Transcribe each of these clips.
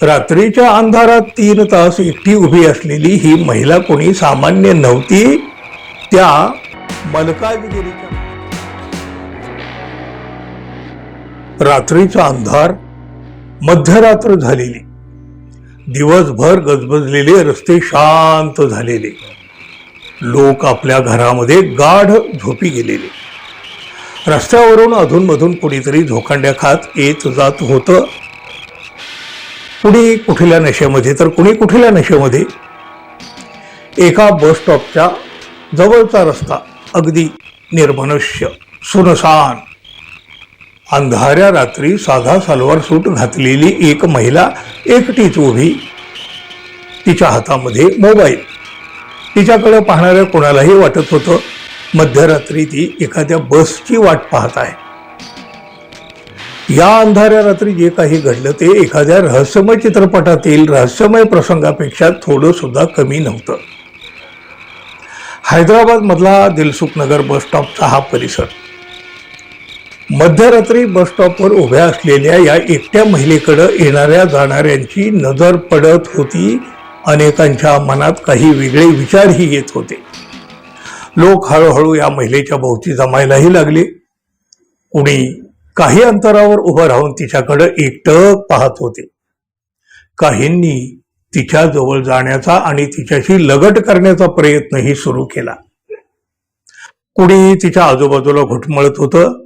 रात्रीच्या अंधारात 3 तास एकटी उभी असलेली ही महिला कोणी सामान्य नव्हती. त्या मलकाजगिरीच्या रात्रीचा अंधार, मध्यरात्र झालेली, दिवसभर गजबजलेले रस्ते शांत झालेले, लोक आपल्या घरामध्ये गाढ झोपी गेलेले. रस्त्यावरून अधूनमधून कुणीतरी झोकांड्या खात येत जात होतं. कुणी कुठल्या नशेमध्ये तर कुणी कुठल्या नशेमध्ये. एका बस स्टॉपच्या जवळचा रस्ता अगदी निर्मनुष्य, सुनसान. अंधाऱ्या रात्री साधा सलवार सूट घातलेली एक महिला एकटीच उभी, तिच्या हातामध्ये मोबाईल. तिच्याकडे पाहणाऱ्या कोणालाही वाटत होतं मध्यरात्री ती एखाद्या बसची वाट पाहत आहे. या अंधाऱ्या रात्री जे काही घडलं ते एखाद्या रहस्यमय चित्रपटातील रहस्यमय प्रसंगापेक्षा थोडं सुद्धा कमी नव्हतं. हैदराबाद मधला दिलसुख नगर बस स्टॉपचा हा परिसर. मध्यरात्री बस स्टॉपवर उभ्या असलेल्या या एकट्या महिलेकडे येणाऱ्या जाणाऱ्यांची नजर पडत होती. अनेकांच्या मनात काही वेगळे विचारही येत होते. लोक हळूहळू या महिलेच्या भोवती जमायलाही लागले. कुणी काही अंतरावर उभं राहून तिच्याकडे एकटक पाहत होते. काहींनी तिच्या जवळ जाण्याचा आणि तिच्याशी लगट करण्याचा प्रयत्नही सुरू केला. कुणी तिच्या आजूबाजूला घुटमळत होतं.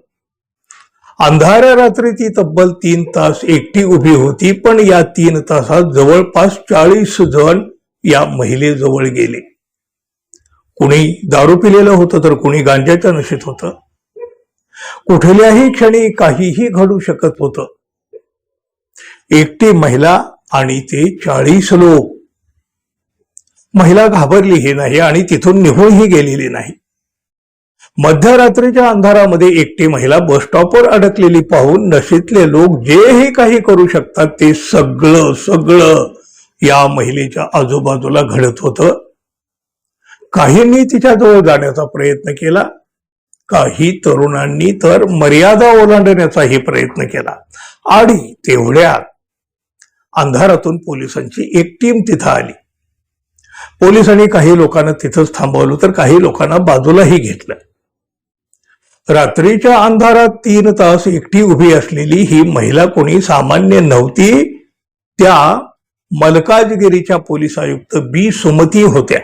अंधाऱ्या रात्री ती तब्बल 3 तास एकटी उभी होती, पण या 3 तासात जवळपास 40 जण या महिलेजवळ गेले. कुणी दारू पिलेलं होतं तर कुणी गांजाच्या नशेत होतं. कुठल्याही क्षणी काहीही घडू शकत होतं. एकटी महिला आणि ते 40 लोक. महिला घाबरलीही नाही आणि तिथून निघूनही गेलेली नाही. मध्यरात्रीच्या अंधारामध्ये एकटी महिला बस स्टॉपवर अडकलेली पाहून नशेतले लोक जेही काही करू शकतात ते सगळं या महिलेच्या आजूबाजूला घडत होतं. काहींनी तिच्याजवळ जाण्याचा प्रयत्न केला. काही तरुणांनी तर मर्यादा ओलांडण्याचाही प्रयत्न केला. आणि तेवढ्यात अंधारातून पोलिसांची एक टीम तिथं आली. पोलिसांनी काही लोकांना तिथंच थांबवलं तर काही लोकांना बाजूलाही घेतलं. रात्रीच्या अंधारात 3 तास एकटी उभी असलेली ही महिला कोणी सामान्य नव्हती. त्या मलकाजगिरीच्या पोलीस आयुक्त बी सुमती होत्या.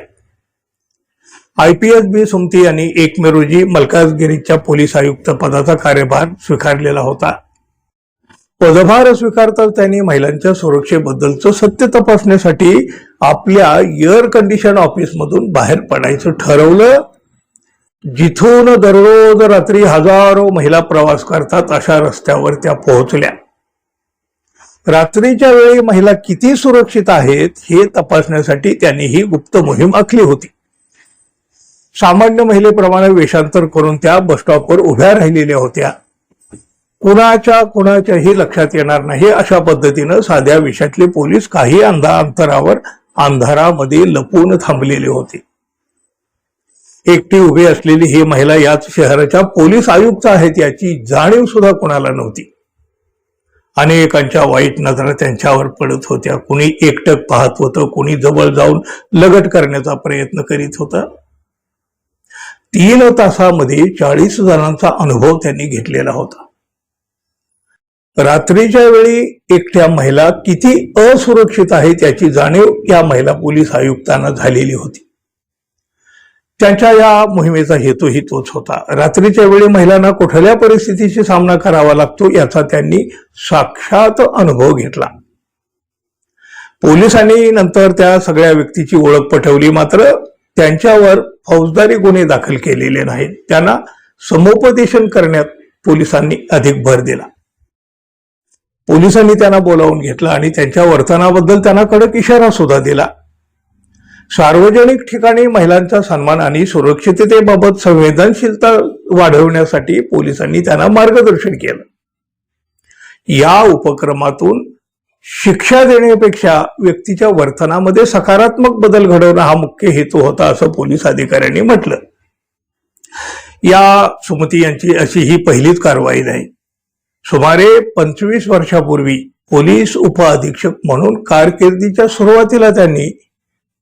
IPS बी सुमती यांनी 1 मे रोजी मलकाजगिरीच्या पोलीस आयुक्त पदाचा कार्यभार स्वीकारलेला होता. पदभार स्वीकारताच त्यांनी महिलांच्या सुरक्षेबद्दलचं सत्य तपासण्यासाठी आपल्या एअर कंडिशन ऑफिसमधून बाहेर पडायचं ठरवलं. जिथून दररोज रात्री हजारो महिला प्रवास करतात अशा रस्त्यावर त्या पोहोचल्या. रात्रीच्या वेळी महिला किती सुरक्षित आहेत हे तपासण्यासाठी त्यांनी ही गुप्त मोहीम आखली होती. सामान्य महिलेप्रमाणे वेषांतर करून त्या बसस्टॉपवर उभ्या राहिलेल्या होत्या. कुणाच्याही लक्षात येणार नाही अशा पद्धतीनं साध्या वेशातले पोलीस काही अंतरावर अंधारामध्ये लपून थांबलेले होते. एकटी उभी असलेली ही महिला याच शहराच्या पोलीस आयुक्त आहेत याची जाणीव सुद्धा कोणाला नव्हती. अनेकांच्या वाईट नजरा त्यांच्यावर पडत होत्या. कुणी एकटक पाहत होतं, कुणी जवळ जाऊन लगट करण्याचा प्रयत्न करीत होतं. 3 तासामध्ये 40 जणांचा अनुभव त्यांनी घेतलेला होता. रात्रीच्या वेळी एकट्या महिला किती असुरक्षित आहेत याची जाणीव या महिला पोलीस आयुक्तांना झालेली होती. त्यांच्या या मोहिमेचा हेतूही तोच होता. रात्रीच्या वेळी महिलांना कुठल्या परिस्थितीशी सामना करावा लागतो याचा त्यांनी साक्षात अनुभव घेतला. पोलिसांनी नंतर त्या सगळ्या व्यक्तीची ओळख पटवली, मात्र त्यांच्यावर फौजदारी गुन्हे दाखल केलेले नाहीत. त्यांना समुपदेशन करण्यात पोलिसांनी अधिक भर दिला. पोलिसांनी त्यांना बोलावून घेतलं आणि त्यांच्या वर्तनाबद्दल त्यांना कडक इशारा सुद्धा दिला. सार्वजनिक ठिकाणी महिलांचा सन्मान आणि सुरक्षिततेबाबत संवेदनशीलता वाढवण्यासाठी पोलिसांनी त्यांना मार्गदर्शन केलं. या उपक्रमातून शिक्षा देण्यापेक्षा व्यक्तीच्या वर्तनामध्ये सकारात्मक बदल घडवणं हा मुख्य हेतू होता असं पोलीस अधिकाऱ्यांनी म्हटलं. या सुमती यांची अशी ही पहिलीच कारवाई नाही. सुमारे 25 वर्षापूर्वी पोलीस उपअधीक्षक म्हणून कारकिर्दीच्या सुरुवातीला त्यांनी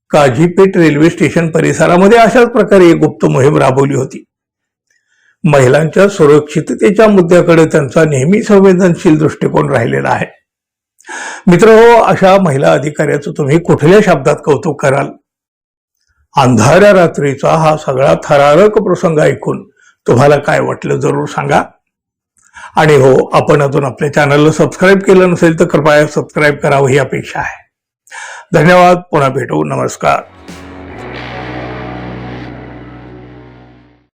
काझीपेठ रेल्वे स्टेशन परिसरामध्ये अशाच प्रकारे एक गुप्त मोहीम राबवली होती. महिलांच्या सुरक्षिततेच्या मुद्द्याकडे त्यांचा नेहमी संवेदनशील दृष्टिकोन राहिलेला आहे. मित्रहो, अशा महिला अधिकाऱ्याचं तुम्ही कुठल्या शब्दात कौतुक कराल? अंधाऱ्या रात्रीचा हा सगळा थरारक प्रसंग ऐकून तुम्हाला काय वाटलं जरूर सांगा. आणि हो, आपण अजून आपल्या चॅनलला सबस्क्राईब केलं नसेल तर कृपया सबस्क्राईब करावं ही अपेक्षा आहे. धन्यवाद. पुन्हा भेटू. नमस्कार.